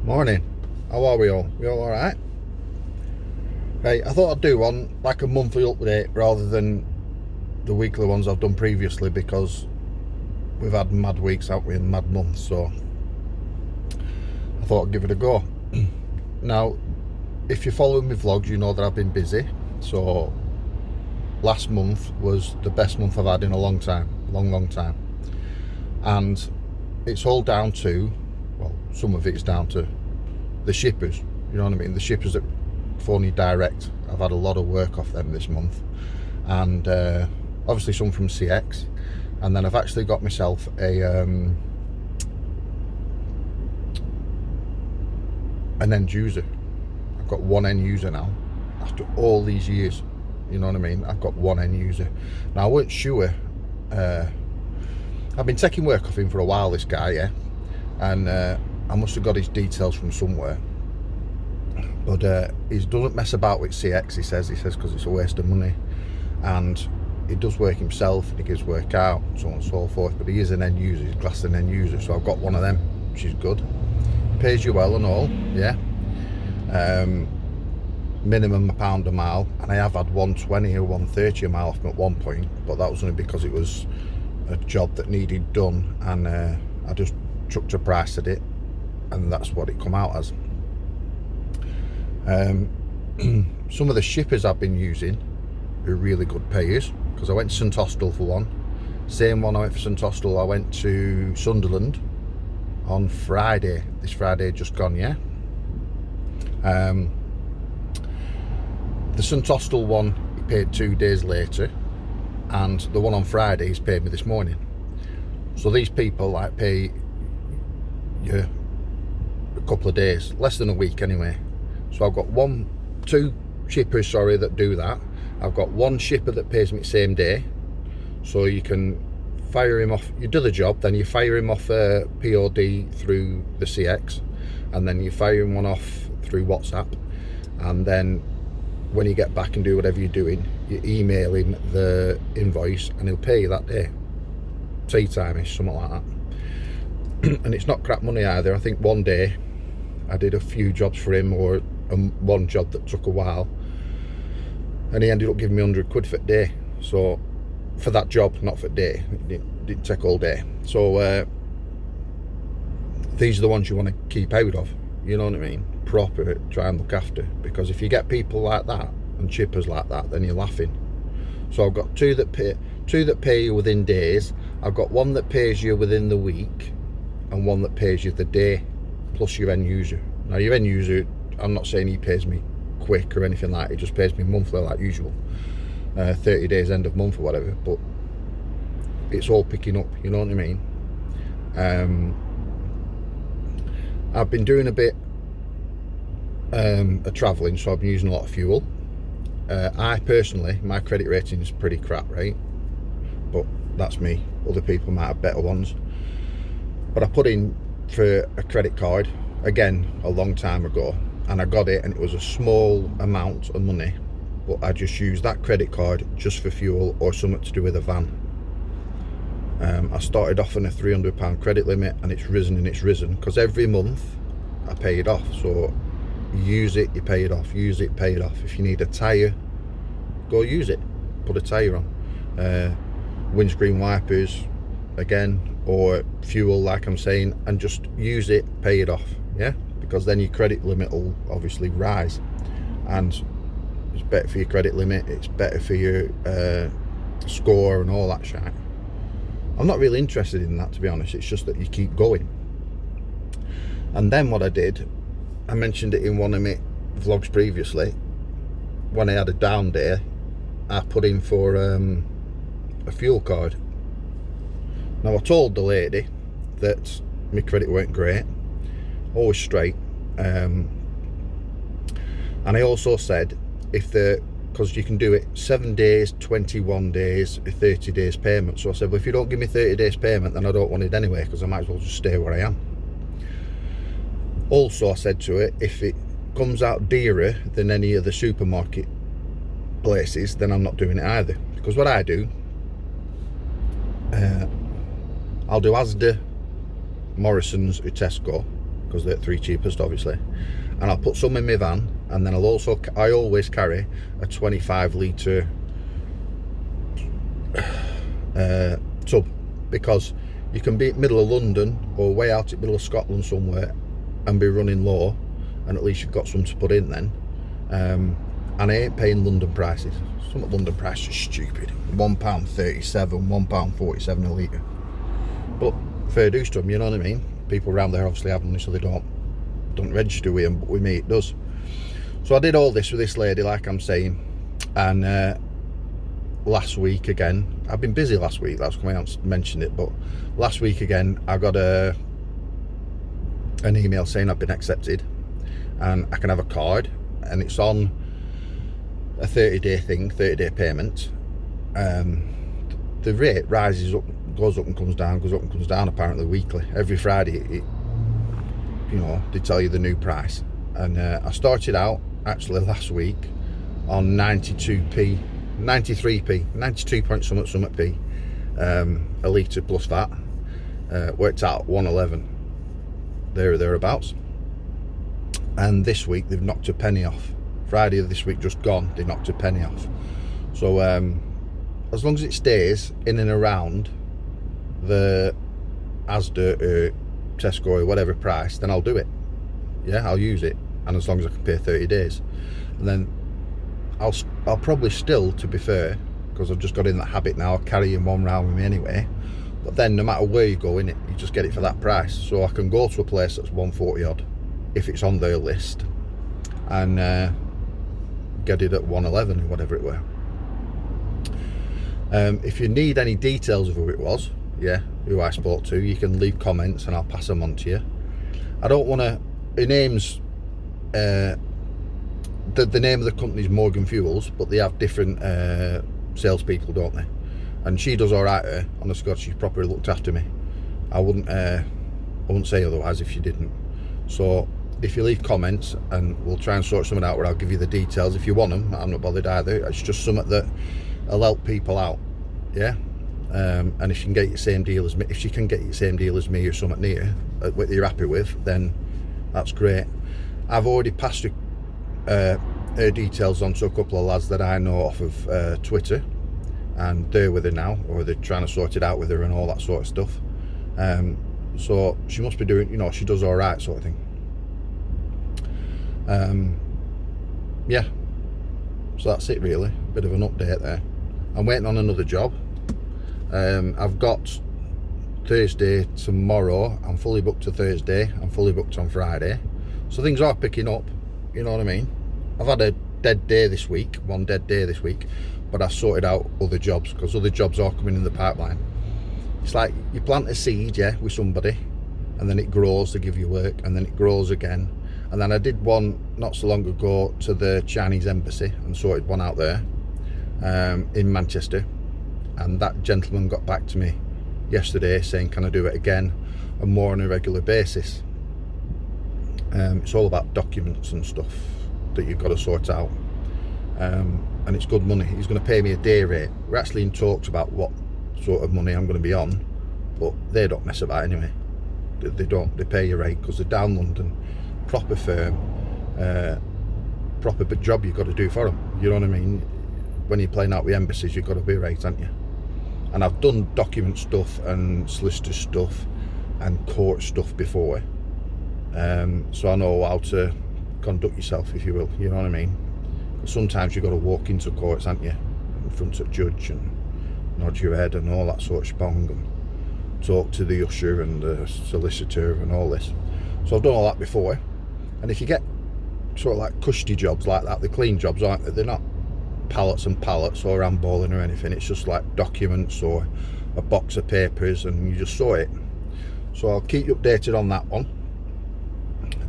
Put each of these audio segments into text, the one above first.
Morning. How are we all? We all alright? Right, I thought I'd do one like a monthly update rather than the weekly ones I've done previously, because we've had mad weeks, haven't we, and mad months, so I thought I'd give it a go. Now, if you're following my vlogs, you know that I've been busy. So last month was the best month I've had in a long time, long time. And it's all down to, well, some of it's down to the shippers, you know what I mean? The shippers that phone you direct. I've had a lot of work off them this month, and obviously some from CX, and then I've actually got myself an end user. I've got one end user now after all these years, you know what I mean? I've got one end user. Now, I weren't sure, I've been taking work off him for a while, this guy, yeah, and I must have got his details from somewhere, but he doesn't mess about with CX, he says, because it's a waste of money, and he does work himself, and he gives work out, so on and so forth, but he is an end user, he's classed an end user, so I've got one of them, which is good. Pays you well and all, yeah. Minimum £1 a mile, and I have had 120 or 130 a mile off him at one point, but that was only because it was a job that needed done, and I just chucked a price at it, and that's what it come out as. Some of the shippers I've been using are really good payers, because I went to St Austell for one. Same one I went for St Austell, I went to Sunderland on Friday, this Friday just gone, yeah. The St Austell one, he paid 2 days later, and the one on Friday he's paid me this morning. So these people like pay you a couple of days, less than a week anyway. So I've got two shippers, sorry, that do that. I've got one shipper that pays me the same day, so you can fire him off, you do the job, then you fire him off a POD through the CX, and then you fire him one off through WhatsApp, and then when you get back and do whatever you're doing, you email him the invoice and he'll pay you that day, tea time-ish, something like that. And it's not crap money either. I think one day I did a few jobs for him, or one job that took a while, and he ended up giving me 100 quid for a day. So for that job, not for a day, it didn't take all day. So these are the ones you want to keep out of, you know what I mean? Proper, try and look after, because if you get people like that and chippers like that, then you're laughing. So I've got two that pay you within days. I've got one that pays you within the week, and one that pays you the day, plus your end user. Now your end user, I'm not saying he pays me quick or anything like that, he just pays me monthly like usual, 30 days end of month or whatever, but it's all picking up, you know what I mean? I've been doing a bit of travelling, so I've been using a lot of fuel. I personally, my credit rating is pretty crap, right? But that's me. Other people might have better ones. But I put in for a credit card, again, a long time ago, and I got it, and it was a small amount of money, but I just used that credit card just for fuel or something to do with a van. I started off on a £300 credit limit, and it's risen and it's risen, because every month I pay it off. So you use it, you pay it off, use it, pay it off. If you need a tyre, go use it, put a tyre on. Windscreen wipers, again, or fuel, like I'm saying, and just use it, pay it off, yeah, because then your credit limit will obviously rise, and it's better for your credit limit, it's better for your score and all that shit. I'm not really interested in that, to be honest. It's just that you keep going. And then what I did, I mentioned it in one of my vlogs previously, when I had a down day, I put in for a fuel card. Now, I told the lady that my credit weren't great, always straight, and I also said, because you can do it 7 days, 21 days, 30 days payment. So I said, well, if you don't give me 30 days payment, then I don't want it anyway, because I might as well just stay where I am. Also, I said to her, if it comes out dearer than any of the supermarket places, then I'm not doing it either. Because what I do, I'll do Asda, Morrison's or Tesco, because they're 3 cheapest, obviously. And I'll put some in my van, and then I always carry a 25 litre tub, because you can be middle of London or way out at middle of Scotland somewhere and be running low, and at least you've got some to put in then. And I ain't paying London prices. Some of London prices are stupid. £1.37, £1.47 a litre. But fair dues to them, you know what I mean? People around there obviously have money, so they don't register with them, but with me it does. So I did all this with this lady, like I'm saying, and last week again, I've been busy last week, that's why I haven't mentioned it, but last week again I got an email saying I've been accepted and I can have a card, and it's on a 30-day thing, 30-day payment. The rate rises up, goes up and comes down, goes up and comes down, apparently weekly. Every Friday it, you know, they tell you the new price. And I started out actually last week on 92p, 93p, 92 point something p, a litre plus VAT. Worked out 111 there or thereabouts. And this week they've knocked a penny off. Friday of this week just gone, they knocked a penny off. So as long as it stays in and around the Asda or Tesco or whatever price, then I'll do it. Yeah, I'll use it, and as long as I can pay 30 days. And then I'll probably still, to be fair, because I've just got in that habit now of carrying one round with me anyway, but then no matter where you go in it, you just get it for that price. So I can go to a place that's 140 odd if it's on their list, and get it at 111 or whatever it were. If you need any details of who it was, yeah, who I spoke to, you can leave comments and I'll pass them on to you. I don't want to, her name's the name of the company is Morgan Fuels, but they have different salespeople, don't they? And she does all right on the Scotch. She's properly looked after me. I wouldn't say otherwise if she didn't. So if you leave comments, and we'll try and sort something out where I'll give you the details if you want them. I'm not bothered either. It's just something that will help people out, yeah. And if you can get your same deal as me, if she can get your same deal as me or something near what you're happy with, then that's great. I've already passed her details on to a couple of lads that I know off of Twitter, and they're with her now, or they're trying to sort it out with her and all that sort of stuff. So she must be doing, you know, she does all right, sort of thing. Yeah, so that's it really. Bit of an update there. I'm waiting on another job. I've got Thursday tomorrow. I'm fully booked to Thursday. I'm fully booked on Friday. So things are picking up, you know what I mean? I've had a dead day this week, one dead day this week, but I've sorted out other jobs, because other jobs are coming in the pipeline. It's like you plant a seed, yeah, with somebody, and then it grows to give you work, and then it grows again. And then I did one not so long ago to the Chinese embassy and sorted one out there in Manchester, and that gentleman got back to me yesterday saying can I do it again and more on a regular basis. It's all about documents and stuff that you've got to sort out, and it's good money. He's going to pay me a day rate. We're actually in talks about what sort of money I'm going to be on, but they don't mess about anyway. They don't. They pay you rate because they're down London, proper firm, proper job you've got to do for them. You know what I mean? When you're playing out with embassies, you've got to be right, haven't you? And I've done document stuff and solicitor stuff and court stuff before, so I know how to conduct yourself, if you will. You know what I mean? Sometimes you've got to walk into courts, haven't you, in front of judge and nod your head and all that sort of spong, and talk to the usher and the solicitor and all this. So I've done all that before. And if you get sort of like cushy jobs like that, they're clean jobs, aren't they? They're not pallets and pallets or handballing or anything. It's just like documents or a box of papers, and you just sort it. So I'll keep you updated on that one.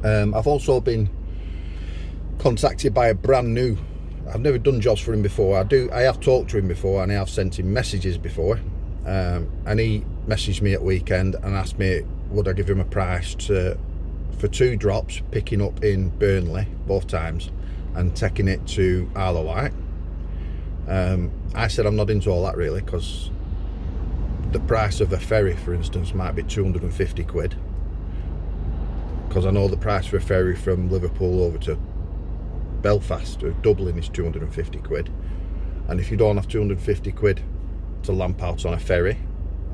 I've also been contacted by a brand new, I've never done jobs for him before. I have talked to him before, and I have sent him messages before, and he messaged me at weekend and asked me would I give him a price for 2 drops, picking up in Burnley both times and taking it to Isle of Wight. I said I'm not into all that really, because the price of a ferry, for instance, might be 250 quid. because I know the price for a ferry from Liverpool over to Belfast or Dublin is 250 quid, and if you don't have 250 quid to lamp out on a ferry,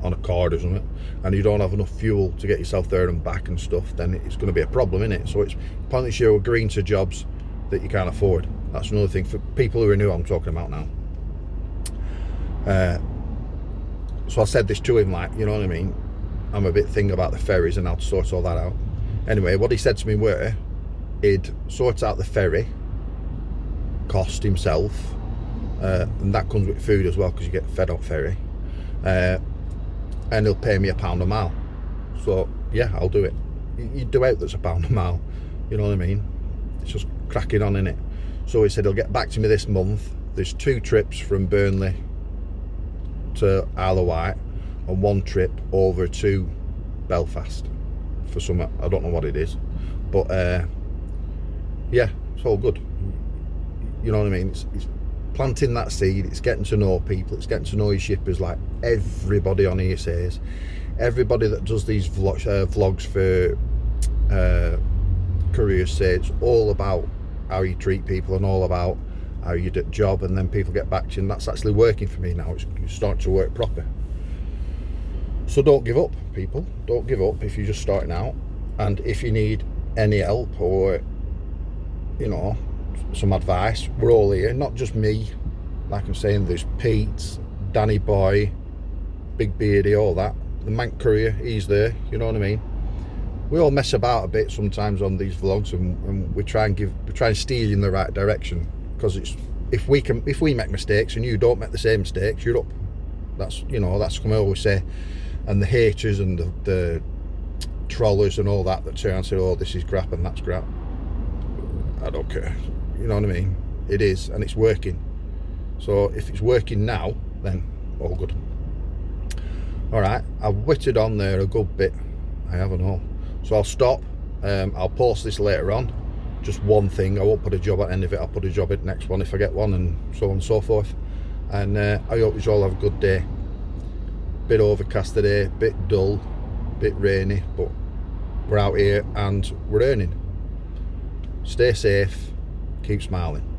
on a card or something, and you don't have enough fuel to get yourself there and back and stuff, then it's going to be a problem, isn't it? So it's pointless you're agreeing to jobs that you can't afford. That's another thing for people who are new. I'm talking about now. So I said this to him, like, you know what I mean, I'm a bit thing about the ferries and how to sort all that out. Anyway, what he said to me were he'd sort out the ferry cost himself, and that comes with food as well, because you get fed on ferry, and he'll pay me £1 a mile. So yeah, I'll do it. You do out that's £1 a mile, you know what I mean? It's just cracking on, in it. So he said he'll get back to me this month. There's 2 trips from Burnley to Isle of Wight and 1 trip over to Belfast for some, I don't know what it is, but yeah, it's all good, you know what I mean? It's planting that seed, it's getting to know people, it's getting to know your shippers, like everybody on here says. Everybody that does these vlogs for couriers say it's all about how you treat people and all about how you do a job, and then people get back to you, and that's actually working for me now. It's starting to work proper. So don't give up, people. Don't give up if you're just starting out, and if you need any help or, you know, some advice, we're all here. Not just me, like I'm saying, there's Pete, Danny Boy, Big Beardy, all that. The Mank Courier, he's there, you know what I mean? We all mess about a bit sometimes on these vlogs, and we try and steer you in the right direction, because it's, if we make mistakes and you don't make the same mistakes, you're up. That's, you know, that's what I always say. And the haters and the trollers and all that turn and say, oh, this is crap and that's crap, I don't care, you know what I mean? It is, and it's working. So if it's working now, then all good. All right, I've whittled on there a good bit, I haven't all. So I'll stop. I'll post this later on, just one thing. I won't put a job at the end of it. I'll put a job at the next one if I get one, and so on and so forth. And I hope you all have a good day. Bit overcast today, bit dull, bit rainy, but we're out here and we're earning. Stay safe, keep smiling.